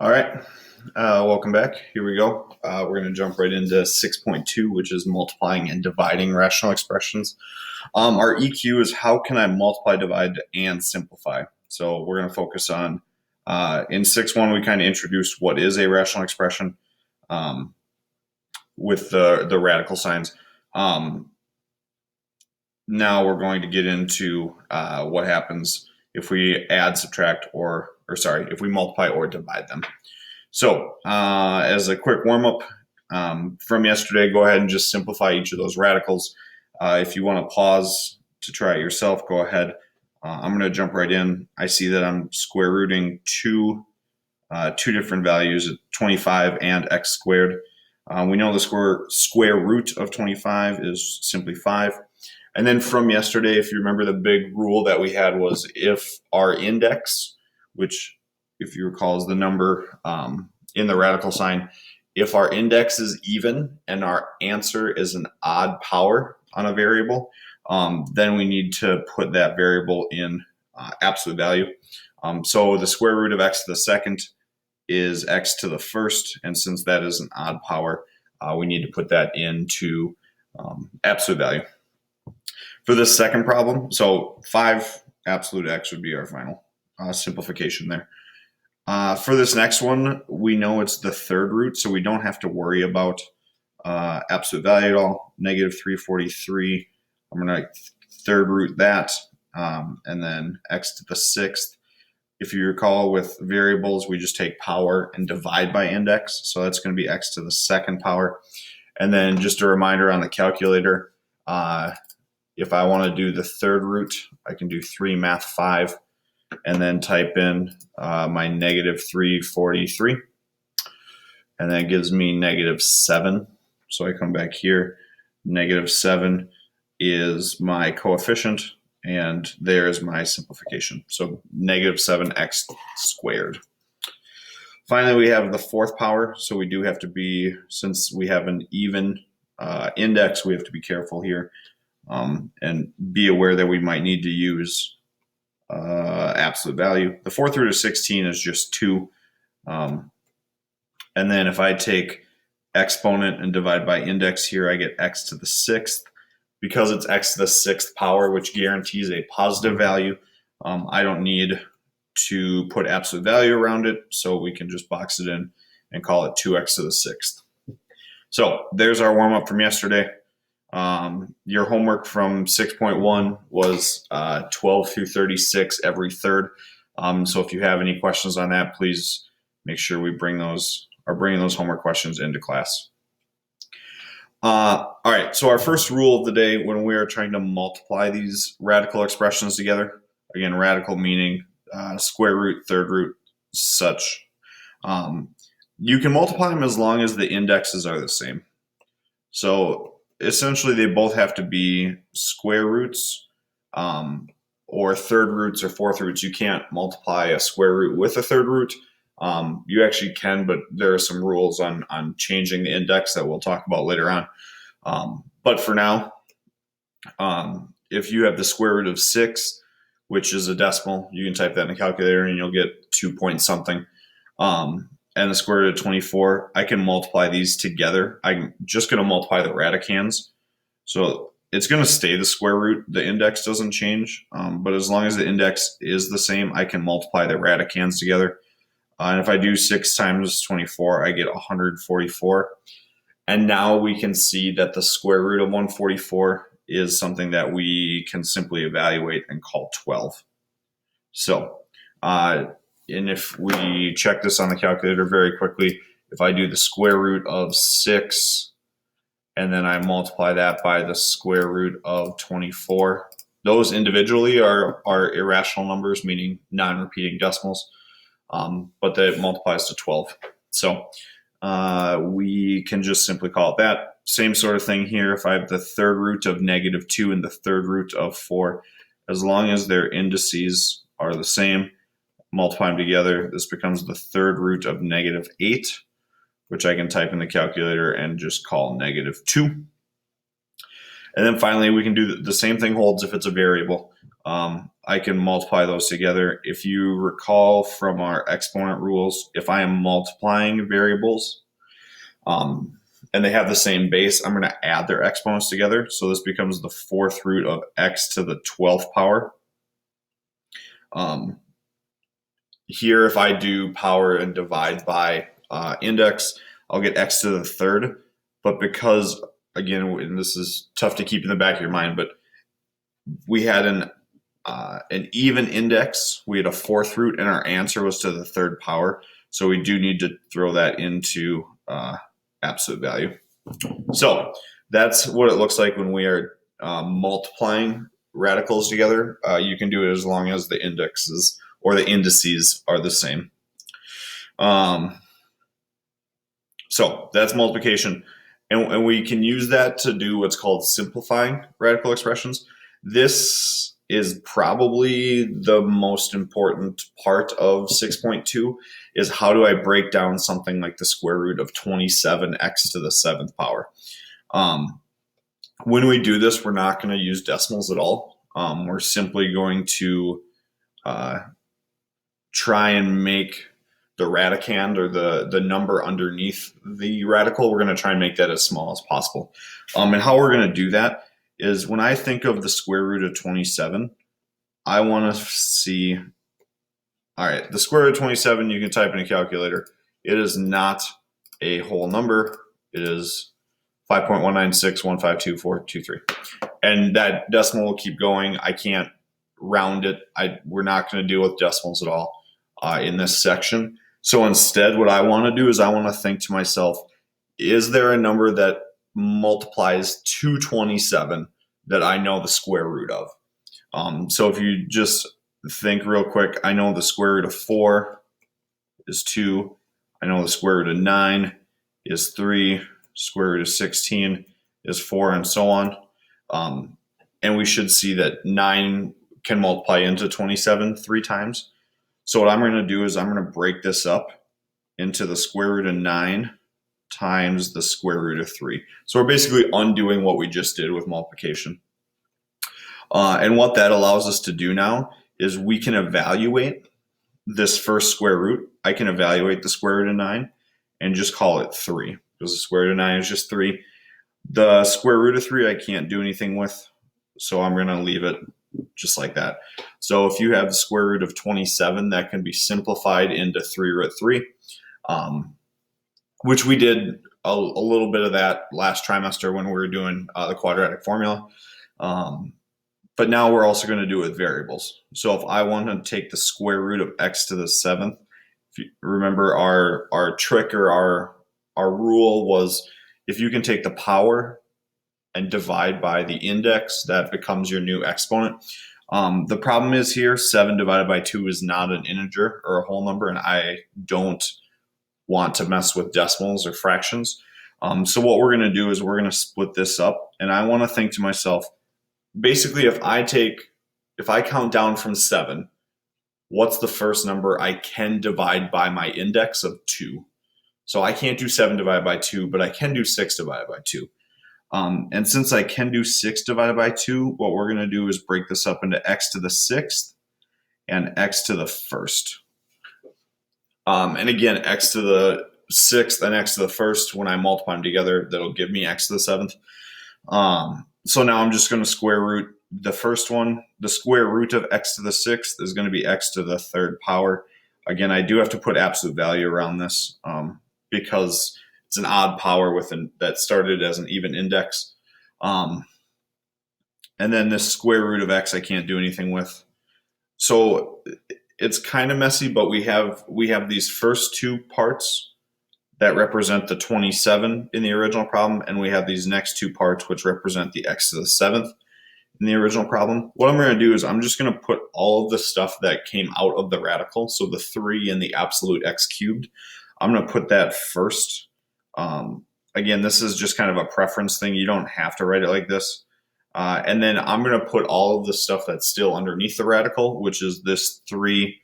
All right, welcome back. Here we go. We're going to jump right into 6.2, which is multiplying and dividing rational expressions. Our EQ is how can I multiply, divide, and simplify. So we're going to focus on, in 6.1, we kind of introduced what is a rational expression with the radical signs. Now we're going to get into what happens if we add, subtract, if we multiply or divide them. So as a quick warm-up from yesterday, go ahead and just simplify each of those radicals. If you want to pause to try it yourself, go ahead. I'm going to jump right in. I see that I'm square rooting two different values, 25 and x squared. We know the square root of 25 is simply 5. And then from yesterday, if you remember, the big rule that we had was if our index, which if you recall is the number in the radical sign, if our index is even and our answer is an odd power on a variable, then we need to put that variable in absolute value. So the square root of x to the second is x to the first, and since that is an odd power, we need to put that into absolute value. For this second problem, so 5 absolute x would be our final simplification there. For this next one, we know it's the third root, so we don't have to worry about absolute value at all. Negative 343, I'm going to third root that, and then x to the sixth. If you recall, with variables, we just take power and divide by index, so that's going to be x to the second power. And then just a reminder on the calculator, if I want to do the third root, I can do 3 math 5 and then type in my negative 343. And that gives me negative 7. So I come back here. Negative 7 is my coefficient, and there's my simplification. So negative 7x squared. Finally, we have the fourth power. So we do have to be, since we have an even index, we have to be careful here. And be aware that we might need to use absolute value. The fourth root of 16 is just 2. And then if I take exponent and divide by index here, I get x to the sixth. Because it's x to the sixth power, which guarantees a positive value, I don't need to put absolute value around it, so we can just box it in and call it 2x to the sixth. So there's our warm-up from yesterday. Your homework from 6.1 was 12 through 36 every third. So if you have any questions on that, please make sure we bringing those homework questions into class. All right, so our first rule of the day when we are trying to multiply these radical expressions together, again, radical meaning square root, third root, such. You can multiply them as long as the indexes are the same. So essentially, they both have to be square roots or third roots or fourth roots. You can't multiply a square root with a third root. You actually can, but there are some rules on changing the index that we'll talk about later on. But for now, if you have the square root of 6, which is a decimal, you can type that in the calculator and you'll get 2 point something. And the square root of 24, I can multiply these together. I'm just going to multiply the radicands. So it's going to stay the square root. The index doesn't change. But as long as the index is the same, I can multiply the radicands together. And if I do 6 times 24, I get 144. And now we can see that the square root of 144 is something that we can simply evaluate and call 12. So, and if we check this on the calculator very quickly, if I do the square root of 6 and then I multiply that by the square root of 24, those individually are irrational numbers, meaning non-repeating decimals, but that multiplies to 12. So we can just simply call it that. Same sort of thing here. If I have the third root of negative 2 and the third root of 4, as long as their indices are the same, multiply them together, this becomes the third root of negative 8, which I can type in the calculator and just call negative 2. And then finally, we can do the same thing holds if it's a variable. I can multiply those together. If you recall from our exponent rules, if I am multiplying variables and they have the same base, I'm going to add their exponents together. So this becomes the fourth root of x to the 12th power. Here, if I do power and divide by index, I'll get x to the third. But because, again, and this is tough to keep in the back of your mind, but we had an even index, we had a fourth root, and our answer was to the third power. So we do need to throw that into absolute value. So that's what it looks like when we are multiplying radicals together. You can do it as long as the indexes or the indices are the same. So that's multiplication. And we can use that to do what's called simplifying radical expressions. This is probably the most important part of 6.2 is how do I break down something like the square root of 27x to the 7th power. When we do this, we're not going to use decimals at all. We're simply going to try and make the radicand or the number underneath the radical, we're going to try and make that as small as possible. And how we're going to do that is when I think of the square root of 27, I want to see, all right, the square root of 27, you can type in a calculator. It is not a whole number. It is 5.196152423. And that decimal will keep going. I can't round it. We're not going to deal with decimals at all in this section. So instead, what I want to do is I want to think to myself, is there a number that multiplies to 27 that I know the square root of? So if you just think real quick, I know the square root of 4 is 2. I know the square root of 9 is 3. Square root of 16 is 4, and so on. And we should see that 9 can multiply into 27 3 times. So what I'm going to do is I'm going to break this up into the square root of 9 times the square root of 3. So we're basically undoing what we just did with multiplication. And what that allows us to do now is we can evaluate this first square root. I can evaluate the square root of 9 and just call it 3 because the square root of 9 is just 3. The square root of 3 I can't do anything with, so I'm going to leave it just like that. So if you have the square root of 27, that can be simplified into 3 root 3, which we did a little bit of that last trimester when we were doing the quadratic formula. But now we're also going to do it with variables. So if I want to take the square root of x to the 7th, if you remember our trick or our rule was if you can take the power and divide by the index, that becomes your new exponent. The problem is here, 7 divided by 2 is not an integer or a whole number, and I don't want to mess with decimals or fractions. So what we're going to do is we're going to split this up, and I want to think to myself, basically if I count down from 7, what's the first number I can divide by my index of 2? So I can't do 7 divided by 2, but I can do 6 divided by 2. And since I can do 6 divided by 2, what we're going to do is break this up into x to the 6th and x to the 1st. And again, x to the 6th and x to the 1st, when I multiply them together, that'll give me x to the 7th. So now I'm just going to square root the first one. The square root of x to the 6th is going to be x to the 3rd power. Again, I do have to put absolute value around this because it's an odd power that started as an even index. And then this square root of x I can't do anything with. So it's kind of messy, but we have these first two parts that represent the 27 in the original problem, and we have these next two parts which represent the x to the 7th in the original problem. What I'm going to do is I'm just going to put all of the stuff that came out of the radical, so the 3 and the absolute x cubed, I'm going to put that first. Again, this is just kind of a preference thing. You don't have to write it like this. And then I'm going to put all of the stuff that's still underneath the radical, which is this 3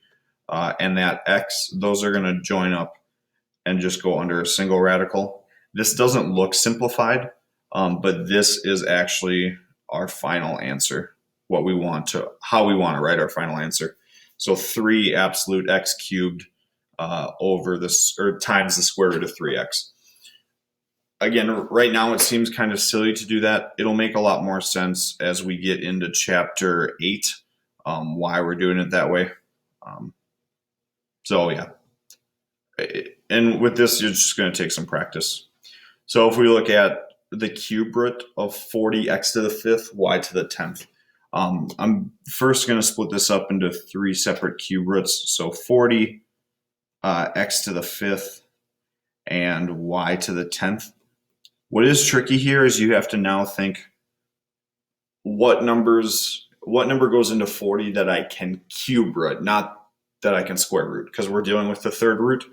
and that x. Those are going to join up and just go under a single radical. This doesn't look simplified, but this is actually our final answer. how we want to write our final answer. So 3 absolute x cubed over this, or times the square root of 3x. Again, right now it seems kind of silly to do that. It'll make a lot more sense as we get into chapter 8, why we're doing it that way. So yeah. And with this, you're just going to take some practice. So if we look at the cube root of 40x to the 5th, y to the 10th. I'm first going to split this up into 3 separate cube roots. So 40 x to the 5th and y to the 10th. What is tricky here is you have to now think what number goes into 40 that I can cube root, not that I can square root, because we're dealing with the third root.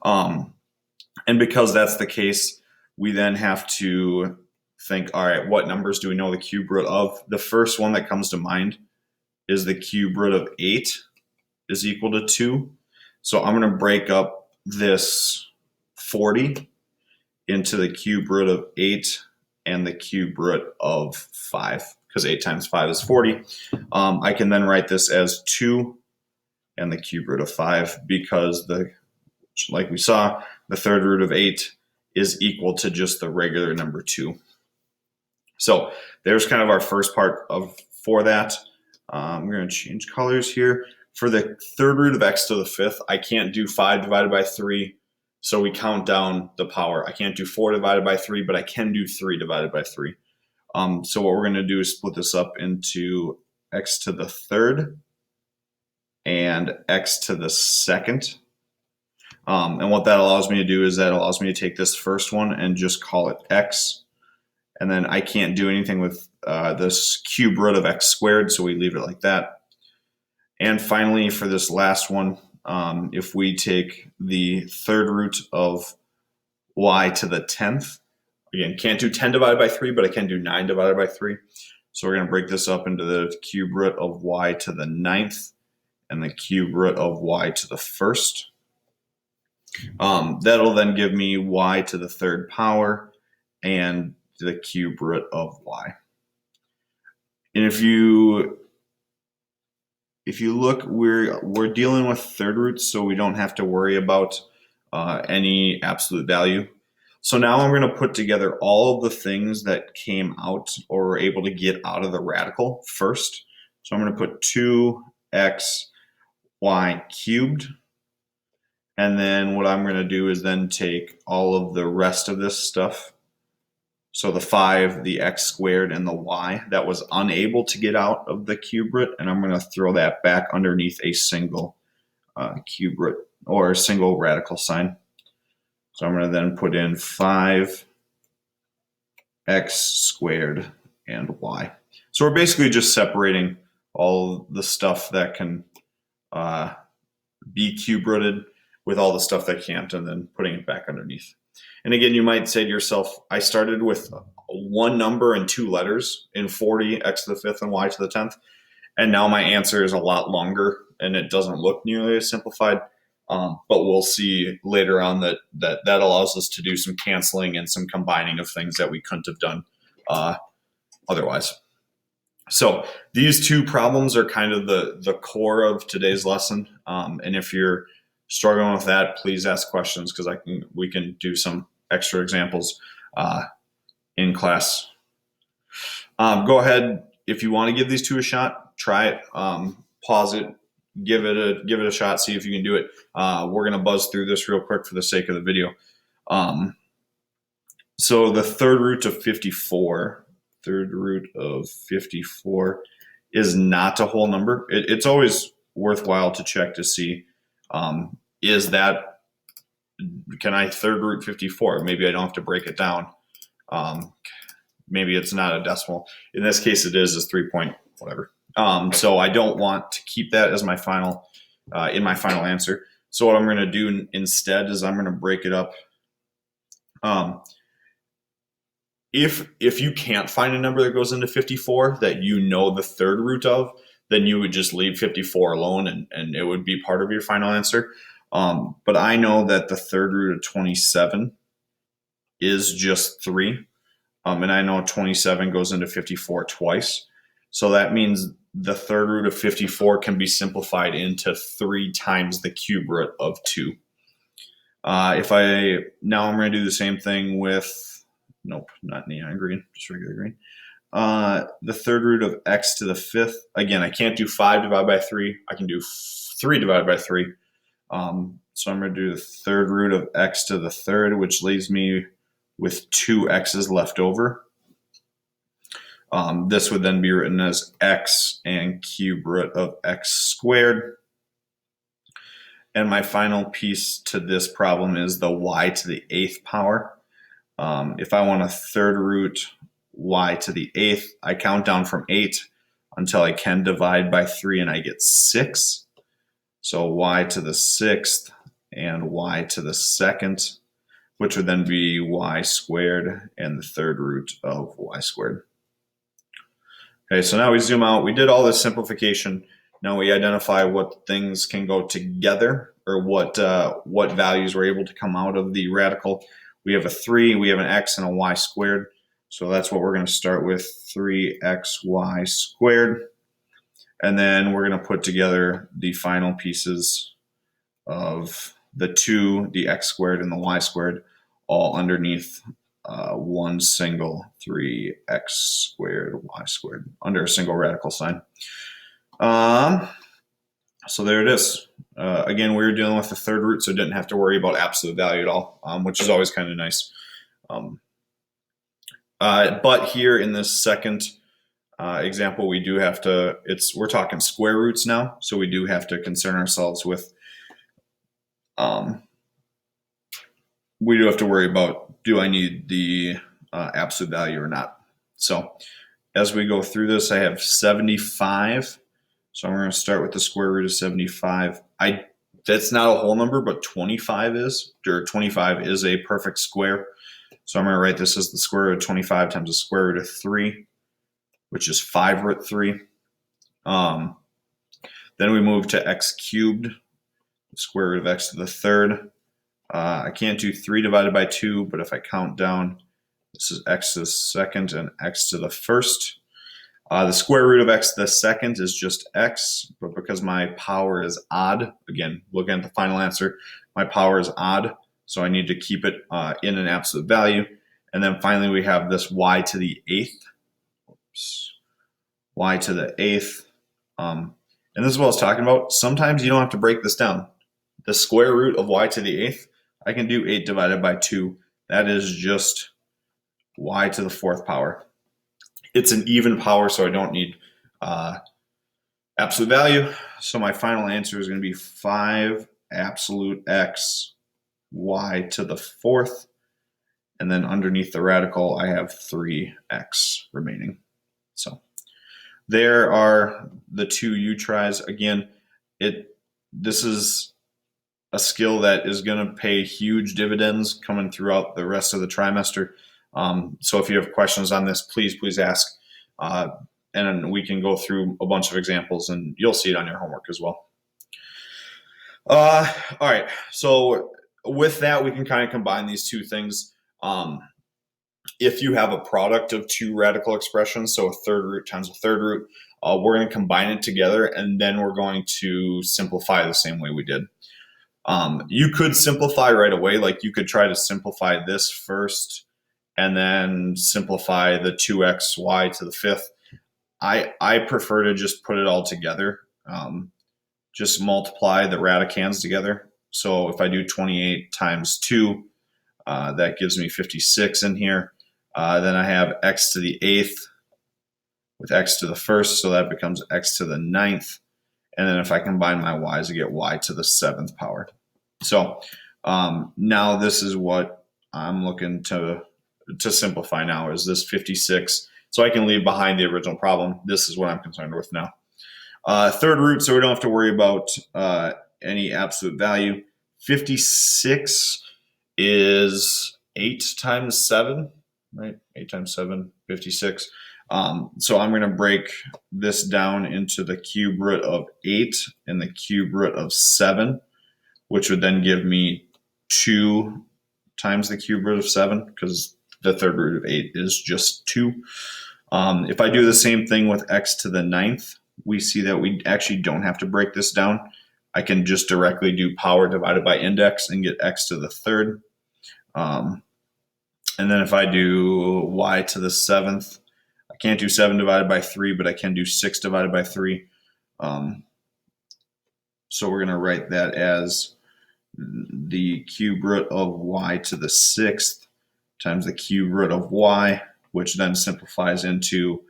And because that's the case, we then have to think, all right, what numbers do we know the cube root of? The first one that comes to mind is the cube root of 8 is equal to 2. So I'm going to break up this 40 into the cube root of 8 and the cube root of 5, because 8 times 5 is 40. I can then write this as 2 and the cube root of 5, because like we saw, the third root of 8 is equal to just the regular number 2. So there's kind of our first part for that. We're going to change colors here. For the third root of x to the 5th, I can't do 5 divided by 3. So we count down the power. I can't do 4 divided by 3, but I can do 3 divided by 3. So what we're going to do is split this up into x to the 3rd and x to the 2nd. And what that allows me to do is that allows me to take this first one and just call it x. And then I can't do anything with this cube root of x squared, so we leave it like that. And finally, for this last one, if we take the third root of y to the 10th, again, can't do 10 divided by 3, but I can do 9 divided by 3. So we're going to break this up into the cube root of y to the 9th and the cube root of y to the 1st. That'll then give me y to the 3rd power and the cube root of y. And if you look, we're dealing with third roots, so we don't have to worry about any absolute value. So now I'm going to put together all of the things that came out or were able to get out of the radical first. So I'm going to put 2xy cubed. And then what I'm going to do is then take all of the rest of this stuff. So the 5, the x squared, and the y that was unable to get out of the cube root, and I'm going to throw that back underneath a single cube root or a single radical sign. So I'm going to then put in 5x squared and y. So we're basically just separating all the stuff that can be cube rooted with all the stuff that can't, and then putting it back underneath. And again, you might say to yourself, I started with one number and 2 letters in 40, x to the 5th and y to the 10th. And now my answer is a lot longer and it doesn't look nearly as simplified. But we'll see later on that allows us to do some canceling and some combining of things that we couldn't have done otherwise. So these 2 problems are kind of the core of today's lesson. And if you're struggling with that, please ask questions, because we can do some extra examples in class. Go ahead, if you want to give these 2 a shot, try it, pause it, give it a shot, see if you can do it. We're going to buzz through this real quick for the sake of the video. So the third root of 54 is not a whole number. It's always worthwhile to check to see, can I third root 54? Maybe I don't have to break it down. Maybe it's not a decimal. In this case, it is 3 point whatever. So I don't want to keep that as my final, in my final answer. So what I'm going to do instead is I'm going to break it up. If you can't find a number that goes into 54 that you know the third root of, then you would just leave 54 alone and it would be part of your final answer. But I know that the third root of 27 is just 3. And I know 27 goes into 54 twice. So that means the third root of 54 can be simplified into 3 times the cube root of 2. Now I'm going to do the same thing with, nope, not neon green, just regular green. The third root of x to the 5th. Again, I can't do 5 divided by 3. I can do 3 divided by 3. So I'm going to do the third root of x to the 3rd, which leaves me with 2 x's left over. This would then be written as x and cube root of x squared. And my final piece to this problem is the y to the 8th power. If I want a third root y to the 8th, I count down from 8 until I can divide by 3 and I get 6. So y to the 6th and y to the 2nd, which would then be y squared and the third root of y squared. Okay, so now we zoom out. We did all this simplification. Now we identify what things can go together, or what values were able to come out of the radical. We have a 3, we have an x, and a y squared. So that's what we're going to start with, 3xy squared. And then we're going to put together the final pieces of the 2, the x squared, and the y squared, all underneath one single 3x squared y squared under a single radical sign. So there it is. Again, we were dealing with the third root, so didn't have to worry about absolute value at all, which is always kind of nice. But here in this second example, we do have to, we're talking square roots now, so we do have to concern ourselves with, we do have to worry about, do I need the absolute value or not? So as we go through this, I have 75. So I'm going to start with the square root of 75. That's not a whole number, but 25 is, or 25 is a perfect square. So I'm going to write this as the square root of 25 times the square root of 3, which is 5 root 3. Then we move to x cubed, the square root of x to the 3rd. I can't do 3 divided by 2, but if I count down, this is x to the 2nd and x to the 1st. The square root of x to the 2nd is just x, but because my power is odd, again, looking at the final answer, my power is odd, so I need to keep it in an absolute value. And then finally we have this y to the 8th. Oops. Y to the 8th. And this is what I was talking about. Sometimes you don't have to break this down. The square root of y to the 8th, I can do 8 divided by 2. That is just y to the 4th power. It's an even power, so I don't need absolute value. So my final answer is going to be 5 absolute x y to the 4th. And then underneath the radical, I have 3x remaining. So there are the 2 U tries. Again, this is a skill that is going to pay huge dividends coming throughout the rest of the trimester. So if you have questions on this, please ask. And we can go through a bunch of examples, and you'll see it on your homework as well. All right. So with that, we can kind of combine these two things. If you have a product of 2 radical expressions, so a third root times a third root, we're going to combine it together, and then we're going to simplify the same way we did. You could simplify right away. Like you could try to simplify this first and then simplify the 2xy to the 5th. I prefer to just put it all together. Just multiply the radicands together. So if I do 28 times 2, that gives me 56 in here. Then I have x to the 8th with x to the 1st, so that becomes x to the 9th. And then if I combine my y's, I get y to the 7th power. So now this is what I'm looking to simplify now, is this 56. So I can leave behind the original problem. This is what I'm concerned with now. Third root, so we don't have to worry about any absolute value. 56 is 8 times 7, right? 8 times 7, 56. So I'm going to break this down into the cube root of 8 and the cube root of 7, which would then give me 2 times the cube root of 7, because the third root of 8 is just 2. If I do the same thing with x to the 9th, we see that we actually don't have to break this down. I can just directly do power divided by index and get x to the 3rd. And then if I do y to the 7th, I can't do 7 divided by 3, but I can do 6 divided by 3. So we're going to write that as the cube root of y to the 6th times the cube root of y, which then simplifies into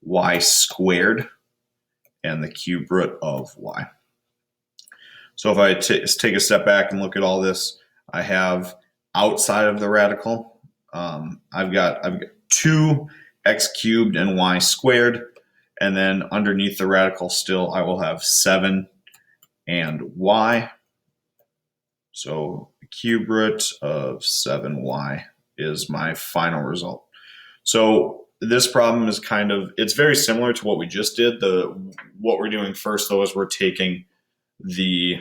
y squared and the cube root of y. So if I take a step back and look at all this, I have outside of the radical, I've got 2 x cubed and y squared, and then underneath the radical still I will have 7 and y. So the cube root of 7y is my final result. So this problem is it's very similar to what we just did. What we're doing first though is we're taking the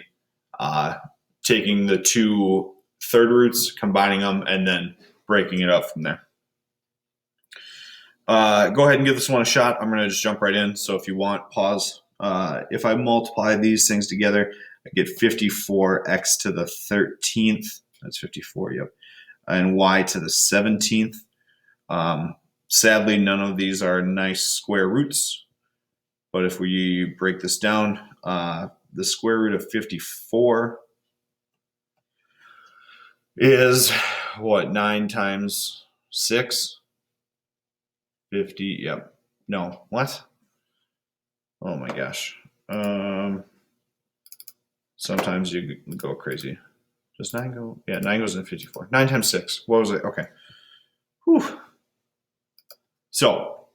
2 third roots, combining them, and then breaking it up from there. Go ahead and give this one a shot. I'm going to just jump right in. So if you want, pause. If I multiply these things together, I get 54x to the 13th. That's 54, yep. And y to the 17th. Sadly, none of these are nice square roots. But if we break this down, the square root of 54 is what? 9 times 6? 50, yep. No, what? Oh my gosh. Sometimes you go crazy. Does 9 go? Yeah, 9 goes into 54. 9 times 6. What was it? Okay. Whew. So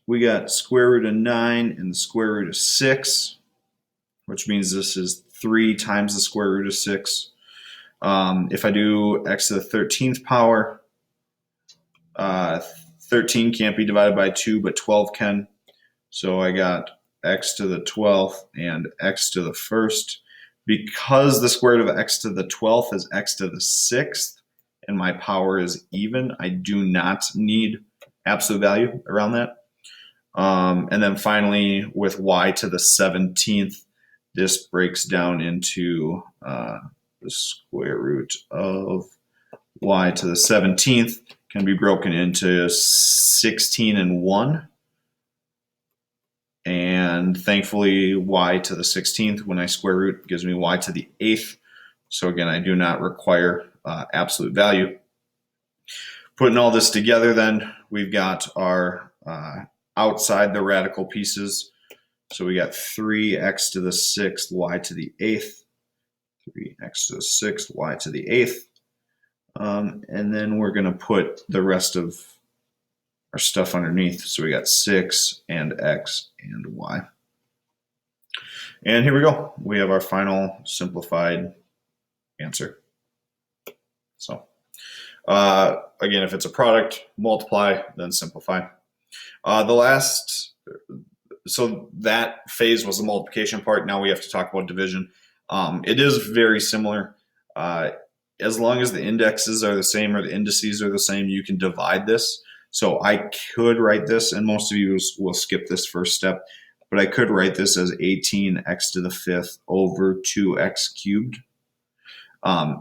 we got square root of 9 and the square root of 6, which means this is 3 times the square root of 6. If I do x to the 13th power, 13 can't be divided by 2, but 12 can. So I got x to the 12th and x to the 1st. Because the square root of x to the 12th is x to the 6th, and my power is even, I do not need absolute value around that. And then finally, with y to the 17th, this breaks down into the square root of y to the 17th can be broken into 16 and 1. And thankfully, y to the 16th, when I square root, gives me y to the 8th. So again, I do not require absolute value. Putting all this together, then, we've got our outside the radical pieces. So we got 3x to the 6th, y to the 8th. 3x to the 6th, y to the 8th. And then we're going to put the rest of our stuff underneath. So we got 6 and x and y. And here we go. We have our final simplified answer. So again, if it's a product, multiply, then simplify. So that phase was the multiplication part. Now we have to talk about division. It is very similar. As long as the indexes are the same or the indices are the same, you can divide this. So I could write this, and most of you will skip this first step, but I could write this as 18x to the 5th over 2x cubed.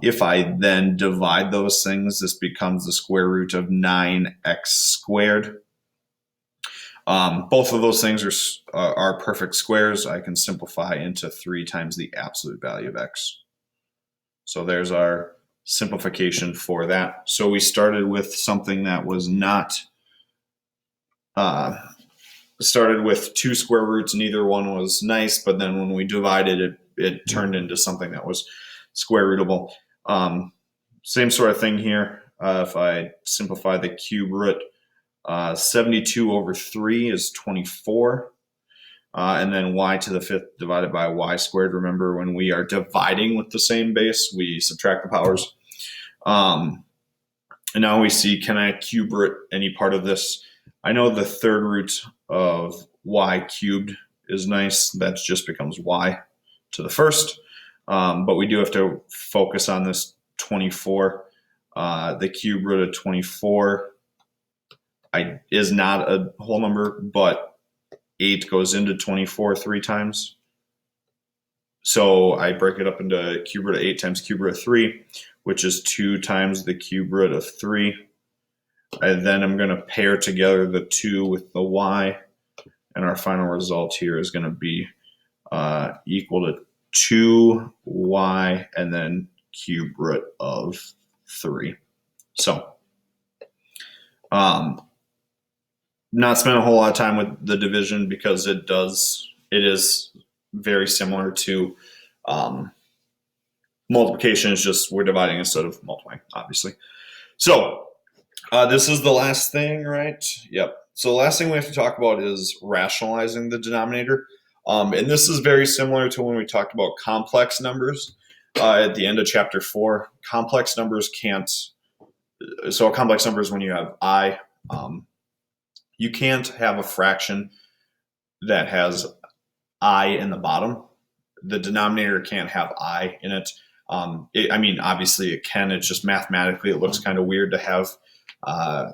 If I then divide those things, this becomes the square root of 9x squared. Both of those things are perfect squares. I can simplify into 3 times the absolute value of x. So there's our simplification for that. So we started with something that was not, started with 2 square roots, neither one was nice, but then when we divided it, it turned into something that was square rootable. Same sort of thing here. If I simplify the cube root, 72 over 3 is 24. And then y to the 5th divided by y squared. Remember, when we are dividing with the same base, we subtract the powers. And now we see, can I cube root any part of this? I know the third root of y cubed is nice. That just becomes y to the 1st. But we do have to focus on this 24. The cube root of 24, is not a whole number, but 8 goes into 24 3 times. So I break it up into cube root of 8 times cube root of 3, which is 2 times the cube root of 3. And then I'm going to pair together the 2 with the y, and our final result here is going to be equal to 2y and then cube root of 3. So, not spend a whole lot of time with the division because it is very similar to multiplication. It's just we're dividing instead of multiplying, obviously. So this is the last thing, right? Yep. So the last thing we have to talk about is rationalizing the denominator. And this is very similar to when we talked about complex numbers at the end of chapter 4. Complex numbers can't. So a complex number is when you have I. You can't have a fraction that has I in the bottom. The denominator can't have I in it. I mean, obviously it can. It's just mathematically it looks kind of weird to have a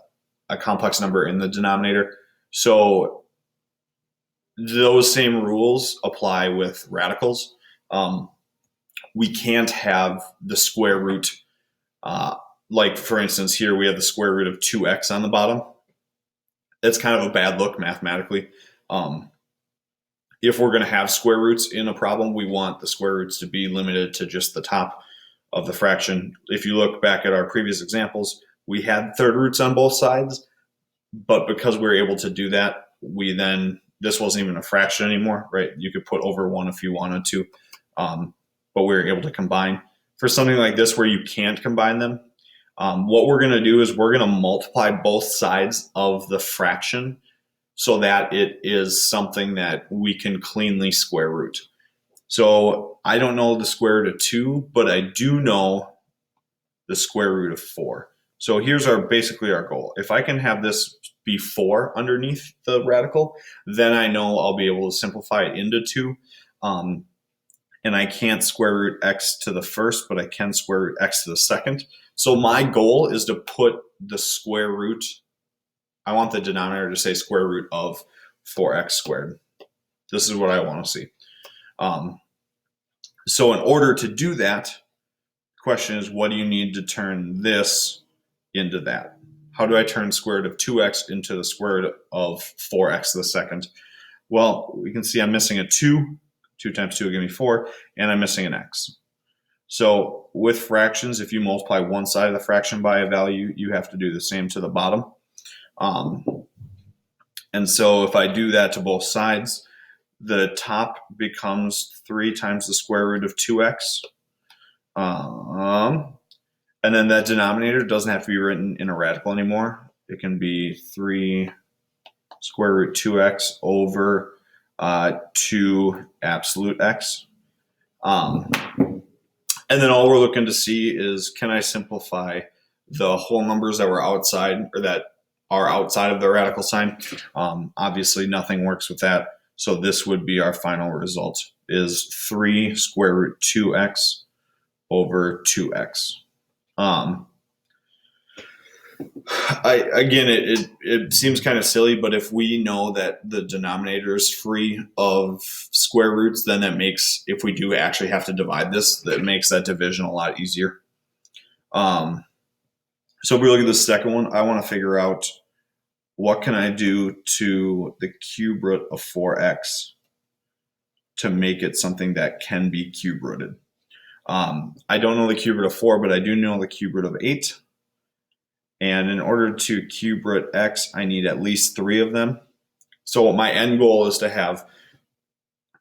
complex number in the denominator. So those same rules apply with radicals. We can't have the square root. Like, for instance, here we have the square root of 2x on the bottom. It's kind of a bad look mathematically. If we're going to have square roots in a problem, we want the square roots to be limited to just the top of the fraction. If you look back at our previous examples, we had third roots on both sides, but because we were able to do that, this wasn't even a fraction anymore, right? You could put over 1 if you wanted to, but we were able to combine. For something like this where you can't combine them, what we're going to do is we're going to multiply both sides of the fraction so that it is something that we can cleanly square root. So I don't know the square root of 2, but I do know the square root of 4. So here's basically our goal. If I can have this be 4 underneath the radical, then I know I'll be able to simplify it into 2. And I can't square root x to the first, but I can square root x to the second. So my goal is to put the square root, I want the denominator to say square root of 4x squared. This is what I want to see. So in order to do that, the question is, what do you need to turn this into that? How do I turn square root of 2x into the square root of 4x to the second? Well, we can see I'm missing a 2. 2 times 2 will give me 4, and I'm missing an x. So with fractions, if you multiply one side of the fraction by a value, you have to do the same to the bottom. And so if I do that to both sides, the top becomes 3 times the square root of 2x. And then that denominator doesn't have to be written in a radical anymore. It can be 3 square root 2x over 2 absolute x. And then all we're looking to see is, can I simplify the whole numbers that were outside or that are outside of the radical sign? Obviously, nothing works with that. So this would be our final result, is 3 square root 2x over 2x. It seems kind of silly, but if we know that the denominator is free of square roots, then that makes, if we do actually have to divide this, that makes that division a lot easier. So if we look at the second one, I want to figure out what can I do to the cube root of 4x to make it something that can be cube rooted. I don't know the cube root of 4, but I do know the cube root of 8. And in order to cube root x, I need at least 3 of them. So my end goal is to have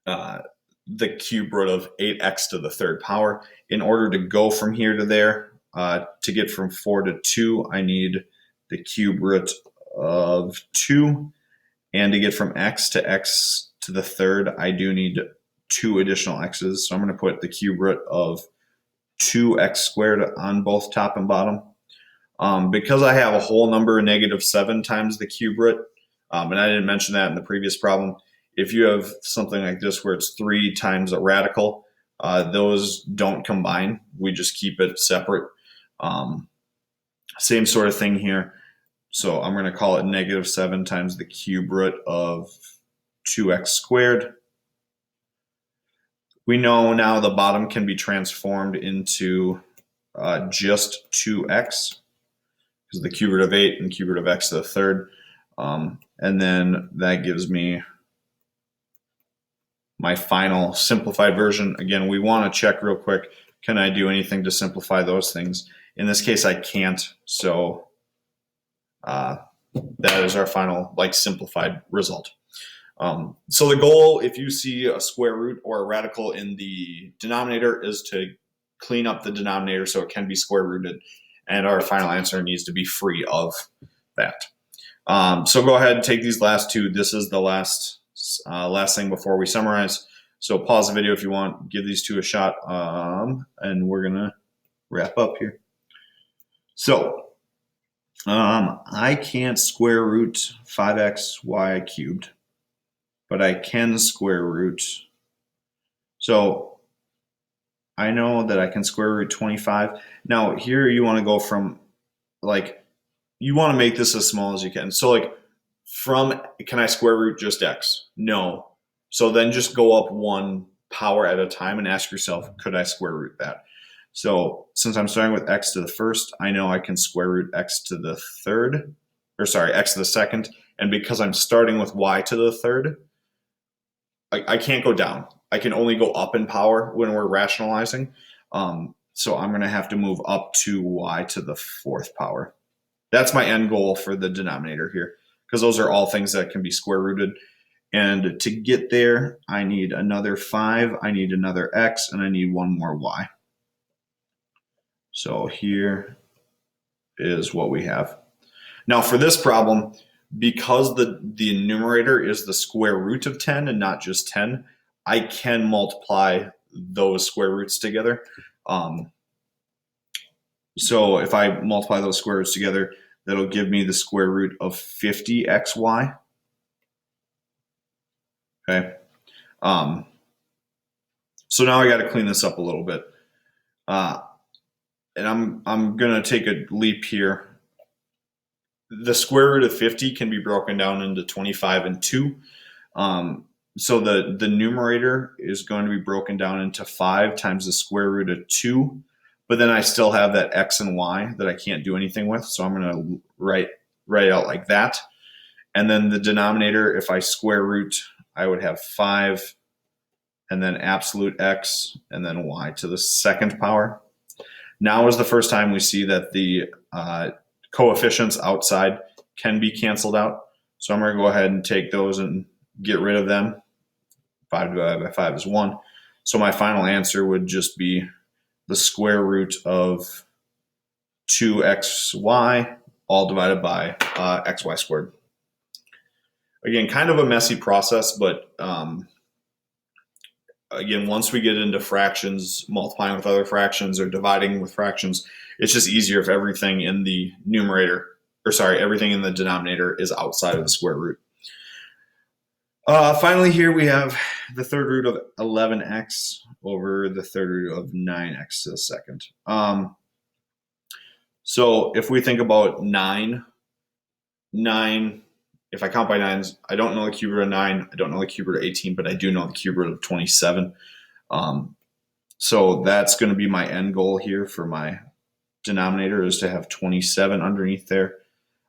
the cube root of 8x to the third power. In order to go from here to there, to get from 4 to 2, I need the cube root of 2. And to get from x to the third, I do need 2 additional x's. So I'm going to put the cube root of 2x squared on both top and bottom. Because I have a whole number, -7 times the cube root, and I didn't mention that in the previous problem. If you have something like this where it's 3 times a radical, those don't combine. We just keep it separate. Same sort of thing here. So I'm going to call it negative 7 times the cube root of 2x squared. We know now the bottom can be transformed into just 2x, because the cube root of 8 and cube root of x to the third. And then that gives me my final simplified version. Again, we want to check real quick, can I do anything to simplify those things? In this case, I can't. So that is our final simplified result. So the goal, if you see a square root or a radical in the denominator, is to clean up the denominator so it can be square rooted. And our final answer needs to be free of that. So go ahead and take these last two. This is the last thing before we summarize. So pause the video if you want, give these two a shot, and we're going to wrap up here. So I can't square root 5xy cubed, but I can square root. So I know that I can square root 25. Now here you want to go from you want to make this as small as you can. So can I square root just x? No. So then just go up one power at a time and ask yourself, could I square root that? So since I'm starting with x to the first, I know I can square root x to the third, x to the second. And because I'm starting with y to the third, I can't go down. I can only go up in power when we're rationalizing. So I'm going to have to move up to y to the fourth power. That's my end goal for the denominator here, because those are all things that can be square rooted. And to get there, I need another 5, I need another x, and I need one more y. So here is what we have. Now for this problem, because the numerator is the square root of 10 and not just 10, I can multiply those square roots together. So if I multiply those square roots together, that'll give me the square root of 50xy. Okay. So now I got to clean this up a little bit. And I'm going to take a leap here. The square root of 50 can be broken down into 25 and 2. So the numerator is going to be broken down into 5 times the square root of 2. But then I still have that x and y that I can't do anything with. So I'm going to write out like that. And then the denominator, if I square root, I would have 5 and then absolute x and then y to the second power. Now is the first time we see that the coefficients outside can be canceled out. So I'm going to go ahead and take those and get rid of them. 5 divided by 5 is 1. So my final answer would just be the square root of 2xy all divided by xy squared. Again, kind of a messy process, but again, once we get into fractions, multiplying with other fractions or dividing with fractions, it's just easier if everything in the everything in the denominator is outside of the square root. Finally, here we have the third root of 11x over the third root of 9x to the second. So if we think about 9, if I count by 9s, I don't know the cube root of 9, I don't know the cube root of 18, but I do know the cube root of 27. So that's going to be my end goal here for my denominator, is to have 27 underneath there.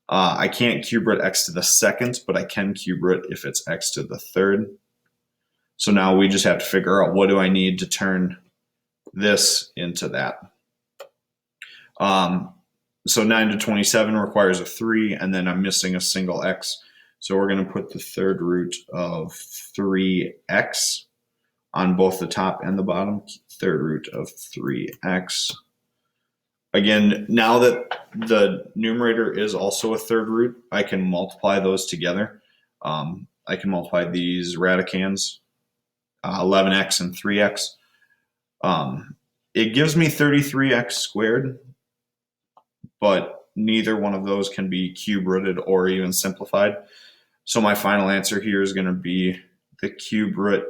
I can't cube root x to the second, but I can cube root if it's x to the third. So now we just have to figure out, what do I need to turn this into that? So 9 to 27 requires a 3, and then I'm missing a single x. So we're going to put the third root of 3x on both the top and the bottom. Third root of 3x. Again, now that the numerator is also a third root, I can multiply those together. I can multiply these radicands, 11x and 3x. It gives me 33x squared, but neither one of those can be cube rooted or even simplified. So my final answer here is going to be the cube root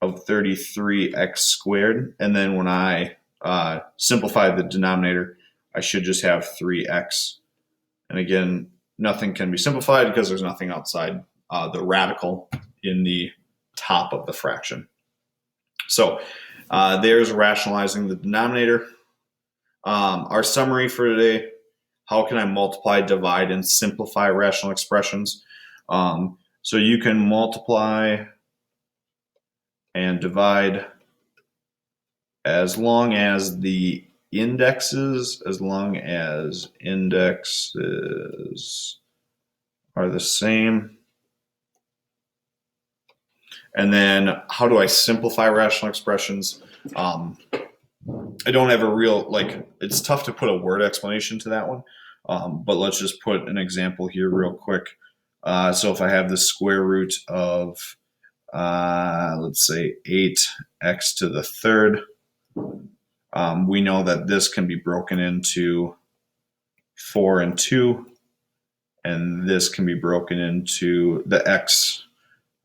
of 33x squared. And then when I simplify the denominator, I should just have 3x. And again, nothing can be simplified because there's nothing outside the radical in the top of the fraction. So there's rationalizing the denominator. Our summary for today: how can I multiply, divide, and simplify rational expressions? So you can multiply and divide as long as the indexes are the same. And then how do I simplify rational expressions? I don't have a real, it's tough to put a word explanation to that one. But let's just put an example here real quick. So if I have the square root of, let's say 8x to the third, we know that this can be broken into 4 and 2, and this can be broken into, the x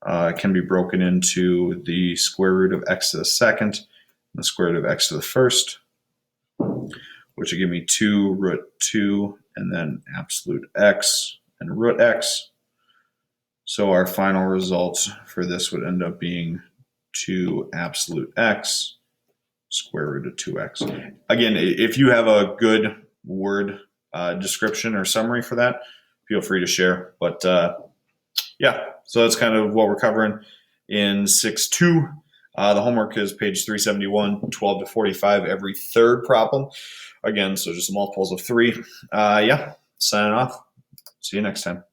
can be broken into the square root of x to the second and the square root of x to the first, which will give me 2 root 2 and then absolute x and root x. So our final result for this would end up being 2 absolute x square root of 2x. Again, if you have a good word description or summary for that, feel free to share. But yeah, so that's kind of what we're covering in 6.2. The homework is page 371, 12 to 45, every third problem. Again, so just multiples of 3. Yeah, signing off. See you next time.